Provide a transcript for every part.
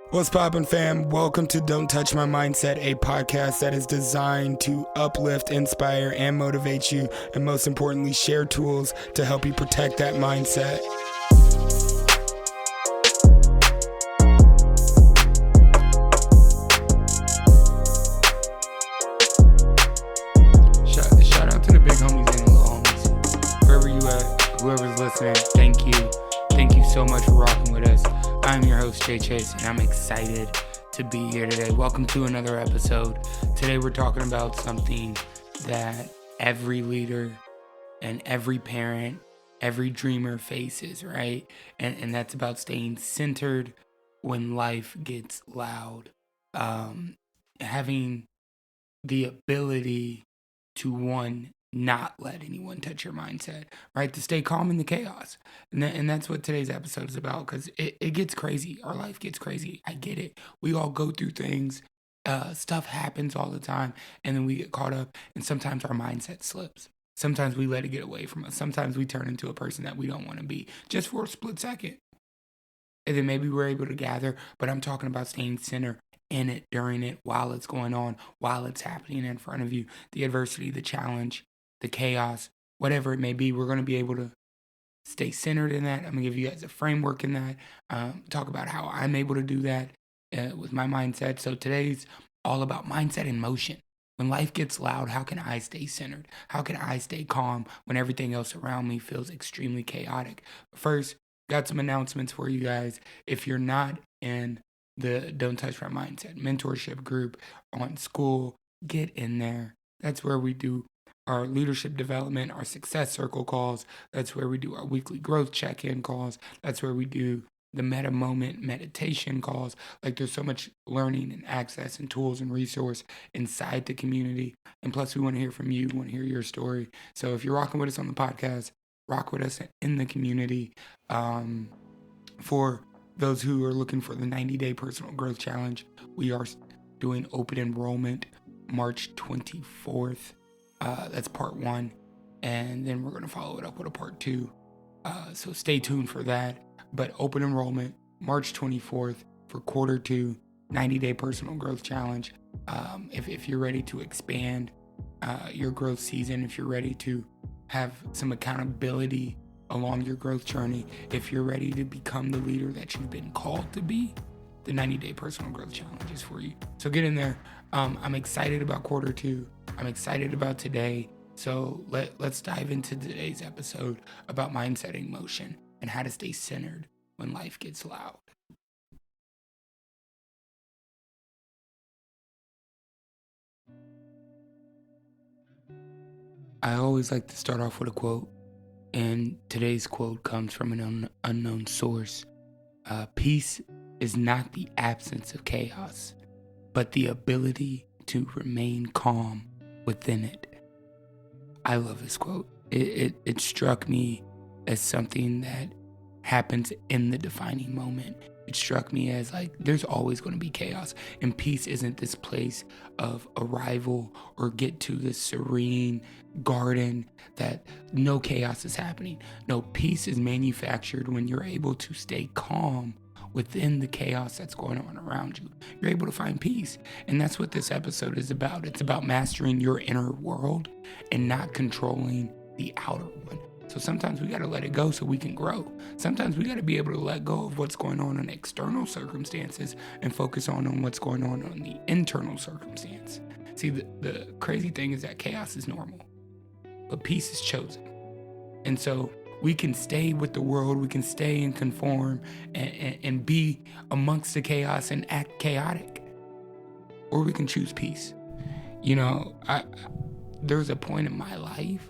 What's poppin', fam? Welcome to Don't Touch My Mindset, a podcast that is designed to uplift, inspire, and motivate you, and most importantly, share tools to help you protect that mindset. Shout out to the big homies and the little homies. Wherever you at, whoever's listening, thank you. Thank you so much for rocking with us. I'm your host, Jay Chase, and I'm excited to be here today. Welcome to another episode. Today we're talking about something that every leader and every parent, every dreamer faces, right? And that's about staying centered when life gets loud. Having the ability to, one, not let anyone touch your mindset, right? To stay calm in the chaos. And that's what today's episode is about, because it gets crazy. Our life gets crazy. I get it. We all go through things. Stuff happens all the time, and then we get caught up, and sometimes our mindset slips. Sometimes we let it get away from us. Sometimes we turn into a person that we don't want to be, just for a split second. And then maybe we're able to gather, but I'm talking about staying centered in it, during it, while it's going on, while it's happening in front of you. The adversity, the challenge, the chaos, whatever it may be, we're going to be able to stay centered in that. I'm going to give you guys a framework in that, talk about how I'm able to do that with my mindset. So today's all about mindset in motion. When life gets loud, how can I stay centered? How can I stay calm when everything else around me feels extremely chaotic? First, got some announcements for you guys. If you're not in the Don't Touch My Mindset mentorship group on school, get in there. That's where we do our leadership development, our success circle calls. That's where we do our weekly growth check-in calls. That's where we do the meta moment meditation calls. Like, there's so much learning and access and tools and resource inside the community. And plus, we want to hear from you. We want to hear your story. So if you're rocking with us on the podcast, rock with us in the community. For those who are looking for the 90-day personal growth challenge, we are doing open enrollment March 24th. That's part 1. And then we're going to follow it up with a part 2. So stay tuned for that. But open enrollment March 24th for quarter 2, 90-day personal growth challenge. If you're ready to expand your growth season, if you're ready to have some accountability along your growth journey, if you're ready to become the leader that you've been called to be, the 90-day personal growth challenge is for you. So get in there. I'm excited about quarter 2. I'm excited about today. So let's dive into today's episode about mindset in motion and how to stay centered when life gets loud. I always like to start off with a quote. And today's quote comes from an unknown source. Peace is not the absence of chaos, but the ability to remain calm within it. I love this quote. It struck me as something that happens in the defining moment. It struck me as, like, there's always going to be chaos, and peace isn't this place of arrival or get to this serene garden that no chaos is happening. No, peace is manufactured when you're able to stay calm within the chaos that's going on around you. You're able to find peace. And that's what this episode is about. It's about mastering your inner world and not controlling the outer one. So sometimes we got to let it go so we can grow. Sometimes we got to be able to let go of what's going on in external circumstances and focus on what's going on the internal circumstance. See, the crazy thing is that chaos is normal, but peace is chosen. And so we can stay with the world, we can stay and conform and be amongst the chaos and act chaotic. Or we can choose peace. You know, there was a point in my life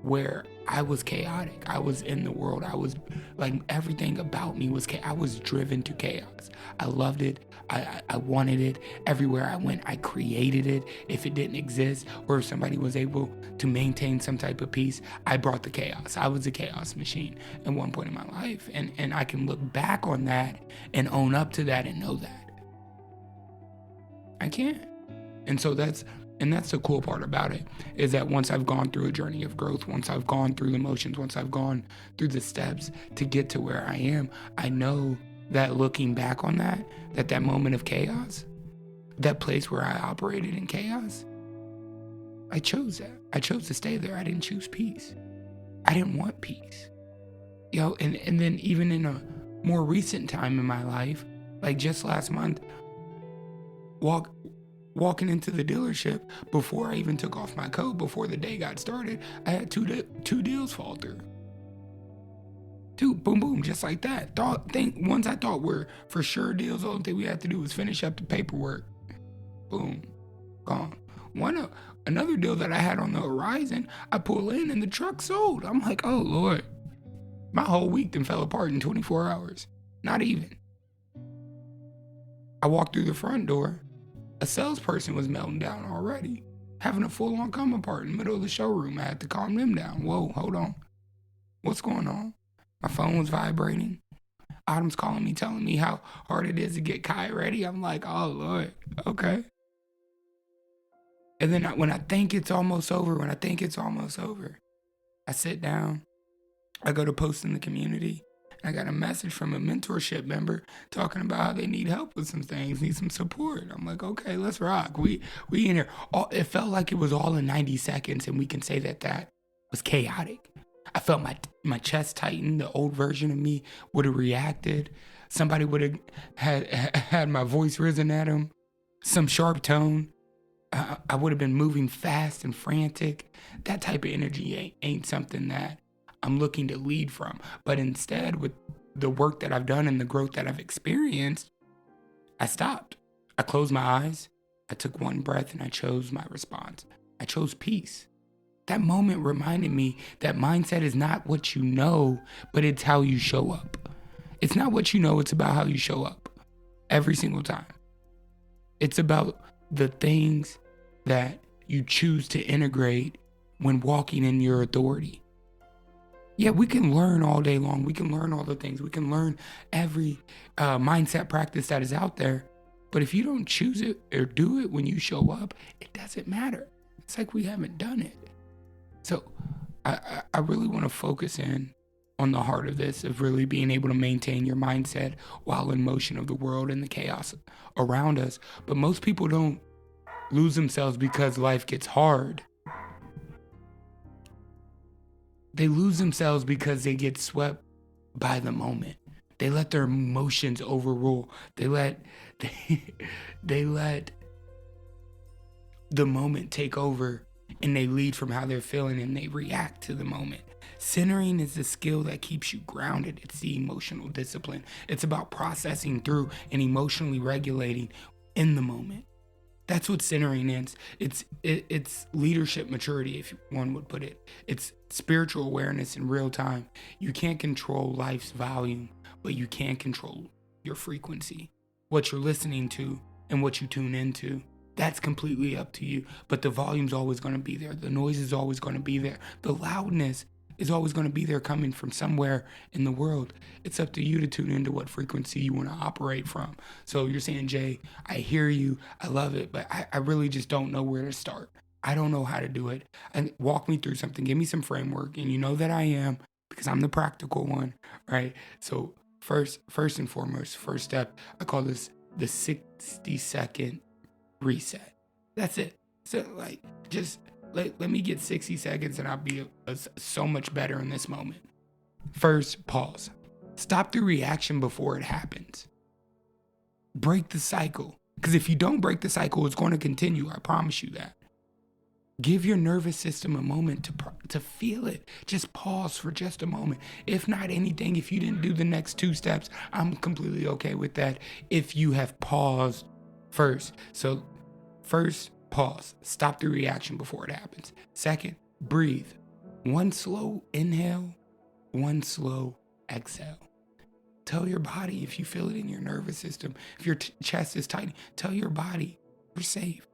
where I was chaotic. I was in the world. I was like, everything about me was I was driven to chaos. I loved it. I wanted it. Everywhere I went, I created it. If it didn't exist, or if somebody was able to maintain some type of peace, I brought the chaos. I was a chaos machine at one point in my life. And I can look back on that and own up to that and know that. I can. And so that's the cool part about it, is that once I've gone through a journey of growth, once I've gone through the motions, once I've gone through the steps to get to where I am, I know that looking back on that moment of chaos, that place where I operated in chaos, I chose that. I chose to stay there. I didn't choose peace. I didn't want peace. And then even in a more recent time in my life, like just last month, walking into the dealership, before I even took off my coat, before the day got started, I had two deals fall through. Two, boom, boom, just like that. Ones I thought were for sure deals, the only thing we had to do was finish up the paperwork. Boom, gone. Another deal that I had on the horizon, I pull in and the truck sold. I'm like, oh Lord, my whole week then fell apart in 24 hours. Not even. I walked through the front door. A salesperson was melting down already, having a full-on come apart in the middle of the showroom. I had to calm them down. Whoa, hold on. What's going on? My phone was vibrating. Autumn's calling me, telling me how hard it is to get Kai ready. I'm like, oh Lord, okay. And then when I think it's almost over, I sit down, I go to post in the community, and I got a message from a mentorship member talking about how they need help with some things, need some support. I'm like, okay, let's rock. We in here. It felt like it was all in 90 seconds, and we can say that was chaotic. I felt my chest tighten. The old version of me would have reacted. Somebody would have had my voice risen at him, some sharp tone. I would have been moving fast and frantic. That type of energy ain't something that I'm looking to lead from. But instead, with the work that I've done and the growth that I've experienced, I stopped. I closed my eyes. I took one breath and I chose my response. I chose peace. That moment reminded me that mindset is not what you know, but it's how you show up. It's not what you know, it's about how you show up every single time. It's about the things that you choose to integrate when walking in your authority. Yeah, we can learn all day long. We can learn all the things. We can learn every mindset practice that is out there. But if you don't choose it or do it when you show up, it doesn't matter. It's like we haven't done it. So I really want to focus in on the heart of this, of really being able to maintain your mindset while in motion of the world and the chaos around us. But most people don't lose themselves because life gets hard. They lose themselves because they get swept by the moment. They let their emotions overrule. They let the moment take over, and they lead from how they're feeling, and they react to the moment. Centering is the skill that keeps you grounded. It's the emotional discipline. It's about processing through and emotionally regulating in the moment. That's what centering is. It's leadership maturity, if one would put it. It's spiritual awareness in real time. You can't control life's volume, but you can control your frequency. What you're listening to and what you tune into, that's completely up to you. But the volume's always going to be there. The noise is always going to be there. The loudness is always going to be there, coming from somewhere in the world. It's up to you to tune into what frequency you want to operate from. So you're saying, Jay, I hear you, I love it, but I really just don't know where to start. I don't know how to do it. And walk me through something. Give me some framework. And you know that I am, because I'm the practical one, right? So first and foremost, first step, I call this the 60-second reset. That's it. So just let me get 60 seconds and I'll be so much better in this moment. First, pause. Stop the reaction before it happens. Break the cycle. Because if you don't break the cycle, it's going to continue. I promise you that. Give your nervous system a moment to feel it. Just pause for just a moment. If not anything, if you didn't do the next 2 steps, I'm completely okay with that if you have paused first. So first, pause. Stop the reaction before it happens. Second, breathe. One slow inhale, one slow exhale. Tell your body, if you feel it in your nervous system, if your chest is tight, tell your body, we're safe.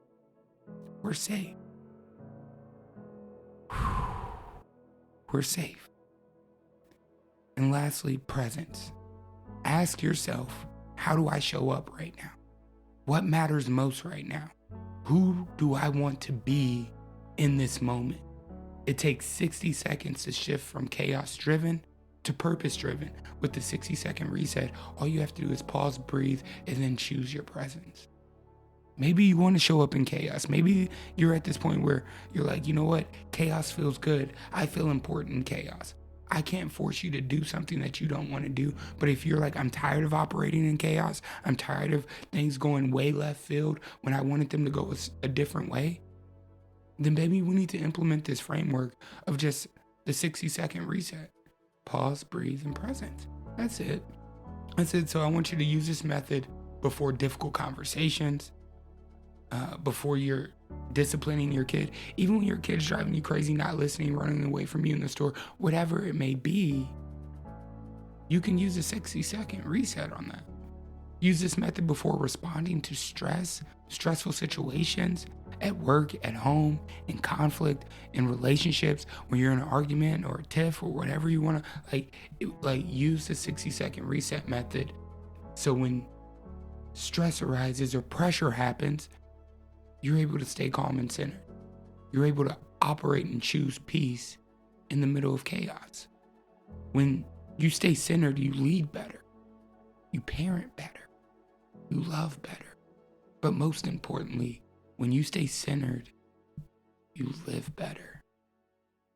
We're safe. We're safe. And lastly, presence. Ask yourself, how do I show up right now? What matters most right now? Who do I want to be in this moment? It takes 60 seconds to shift from chaos-driven to purpose-driven. With the 60-second reset, all you have to do is pause, breathe, and then choose your presence. Maybe you want to show up in chaos. Maybe you're at this point where you're like, you know what? Chaos feels good. I feel important in chaos. I can't force you to do something that you don't want to do. But if you're like, I'm tired of operating in chaos, I'm tired of things going way left field when I wanted them to go a different way, then maybe we need to implement this framework of just the 60-second reset. Pause, breathe, and presence. That's it. So I want you to use this method before difficult conversations, before you're disciplining your kid, even when your kid's driving you crazy, not listening, running away from you in the store, whatever it may be, you can use a 60-second reset on that. Use this method before responding to stressful situations at work, at home, in conflict, in relationships, when you're in an argument or a tiff or whatever you want to, use the 60-second reset method. So when stress arises or pressure happens, you're able to stay calm and centered. You're able to operate and choose peace in the middle of chaos. When you stay centered, you lead better. You parent better. You love better. But most importantly, when you stay centered, you live better.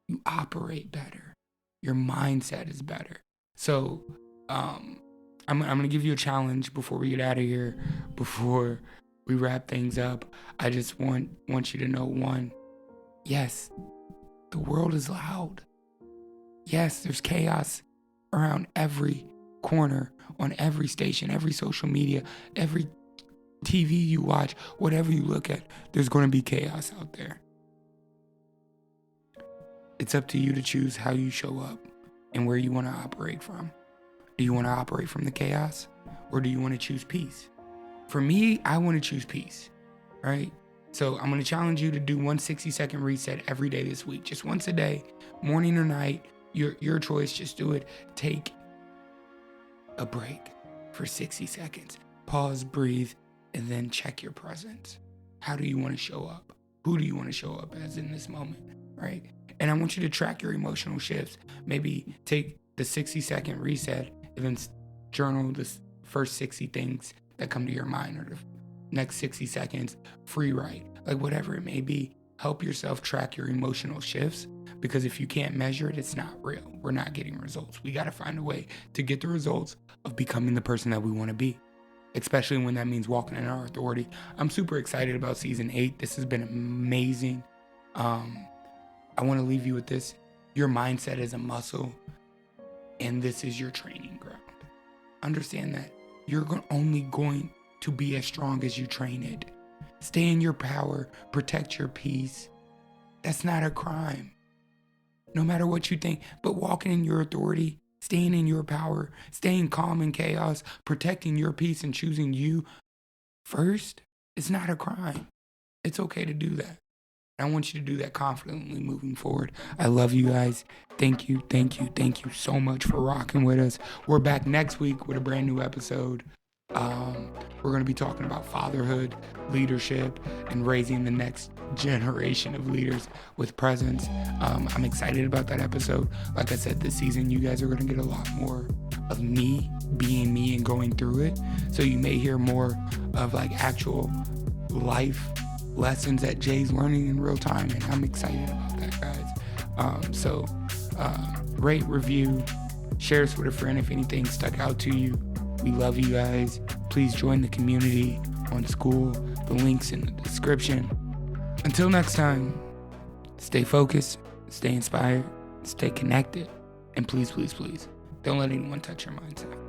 You operate better. Your mindset is better. So I'm going to give you a challenge before we get out of here, before we wrap things up. I just want you to know, one, yes, the world is loud. Yes, there's chaos around every corner, on every station, every social media, every TV you watch, whatever you look at, there's going to be chaos out there. It's up to you to choose how you show up and where you want to operate from. Do you want to operate from the chaos, or do you want to choose peace? For me, I want to choose peace, right? So I'm going to challenge you to do one 60-second reset every day this week. Just once a day, morning or night, your choice, just do it. Take a break for 60 seconds. Pause, breathe, and then check your presence. How do you want to show up? Who do you want to show up as in this moment, right? And I want you to track your emotional shifts. Maybe take the 60-second reset and then journal the first 60 things that come to your mind, or the next 60 seconds, free write, like whatever it may be. Help yourself track your emotional shifts, because if you can't measure it, it's not real. We're not getting results. We got to find a way to get the results of becoming the person that we want to be, especially when that means walking in our authority. I'm super excited about season 8. This has been amazing. I want to leave you with this. Your mindset is a muscle, and this is your training ground. Understand that you're only going to be as strong as you train it. Stay in your power. Protect your peace. That's not a crime, no matter what you think. But walking in your authority, staying in your power, staying calm in chaos, protecting your peace, and choosing you first, it's not a crime. It's okay to do that. I want you to do that confidently moving forward. I love you guys. Thank you so much for rocking with us. We're back next week with a brand new episode. We're going to be talking about fatherhood, leadership, and raising the next generation of leaders with presence. I'm excited about that episode. Like I said, this season, you guys are going to get a lot more of me being me and going through it. So you may hear more of like actual life lessons that Jay's learning in real time, and I'm excited about that, guys. So rate, review, share this with a friend if anything stuck out to you. We love you guys. Please join the community on school. The link's in the description. Until next time, stay focused, stay inspired, stay connected, and please, don't let anyone touch your mindset.